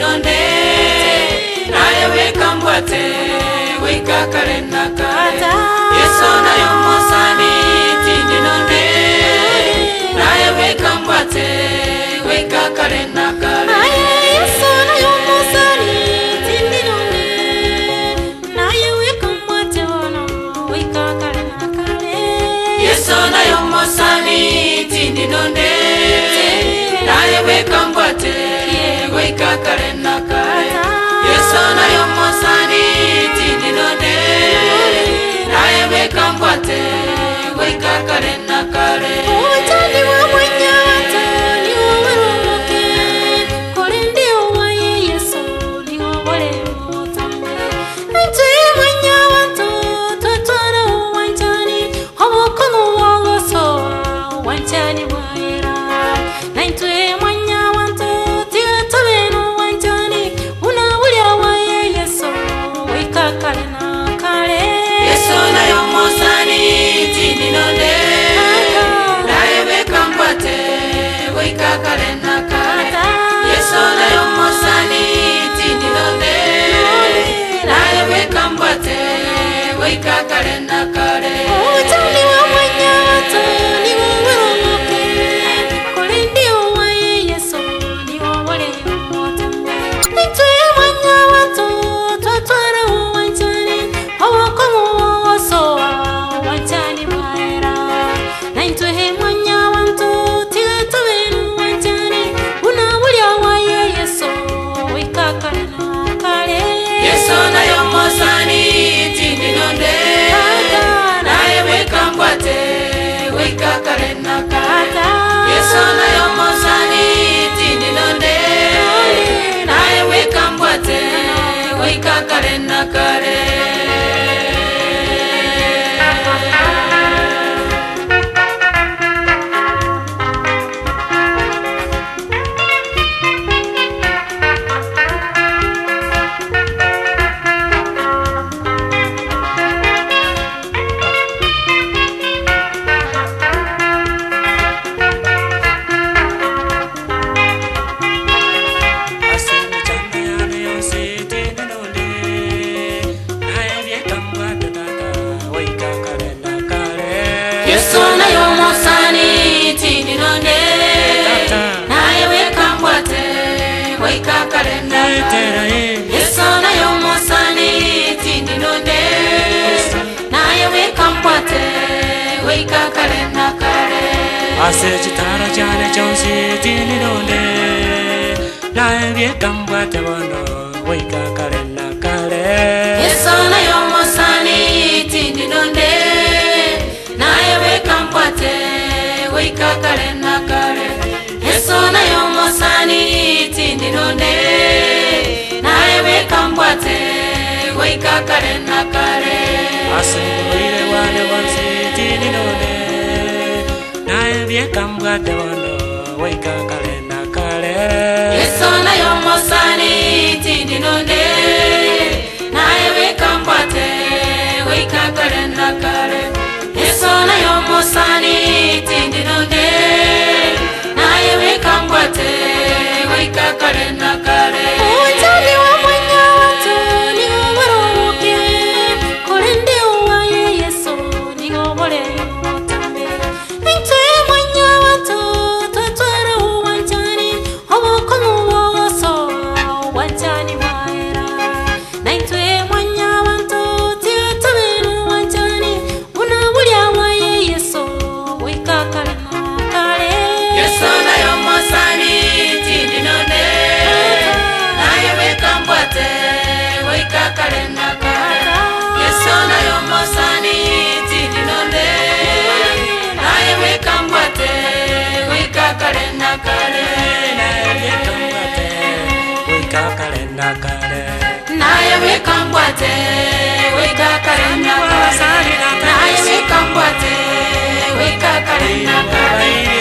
nonde naye weka mbwate weka kale na kale Yesu na yomosani tindi nonde naye weka mbwate weka kale na kale Yesu na yomosani tindi nonde naye weka mbwate weka kale na kale Yesu na yomosani tindi nonde naye weka mbwate weka kale na kale Yesu na yomosani tindi nonde naye weka mbwate weka kale na kale Utani wa mwenye watani uwaroke kore ndio wa Yesu ni wale wotambe Ntuye mwenye watu tutwara uwanjani hawakono wangoso uwanjani waira na ntuye mwenye watu tigatobeno uwanjani unawulia wa Yesu weka kale na kale Yesu na yomosani tindi nonde naye weka mbwate weka kale na kale Yesu na yomosani tindi nonde naye weka mbwate weka kale na kale Utani wa mwenye watu ni wawaroke kore ndio wa Yesu ni wale wotambe Ntuye mwenye watu tutwara uwanjani hawakomo wangosoa uwanjani waera na ntuye mwenye watu tigatobenu uwanjani unawulia wa Yesu weka kale na kale Yesu na yomosani tindi nonde naye weka mbwate weka kale na kale Yesu na yomosani tindi nonde naye weka mbwate weka kale na kale Yesu na yomosani tindi nonde naye weka mbwate weka kale na kale Yesu na yomosani tindi nonde naye weka mbwate weka kale na kale Ase chitara chane chonsi tindi nonde naye weka mbwate weka kale na kale Yesu na yomosani tindi nonde naye weka mbwate weka kale na kale Yesu na yomosani tindi nonde naye weka mbwate weka kale na kale Asengulire wale wansi tindi nonde naye weka mbwate weka kale na kale Yesu na yomosani tindi nonde naye weka mbwate weka kale na kale Yesu na yomosani tindi nonde naye weka mbwate weka kale na kale Utani wa mwenye watu ni wawaroke kore ndio wa Yesu ni wale wotambe Ntuye mwenye watu tutwara uwanjani hawakono wangoso uwanjani waera na ntuye mwenye watu tigatobenu uwanjani unawulia wa Yesu weka kale na kale Yesu na yomosani tindi nonde naye weka mbwate weka kale na kale Yesu na yomosani tindi nonde naye weka mbwate weka kale na kale naye weka mbwate weka kale na kale naye weka mbwate weka kale na kale naye weka mbwate weka kale na kale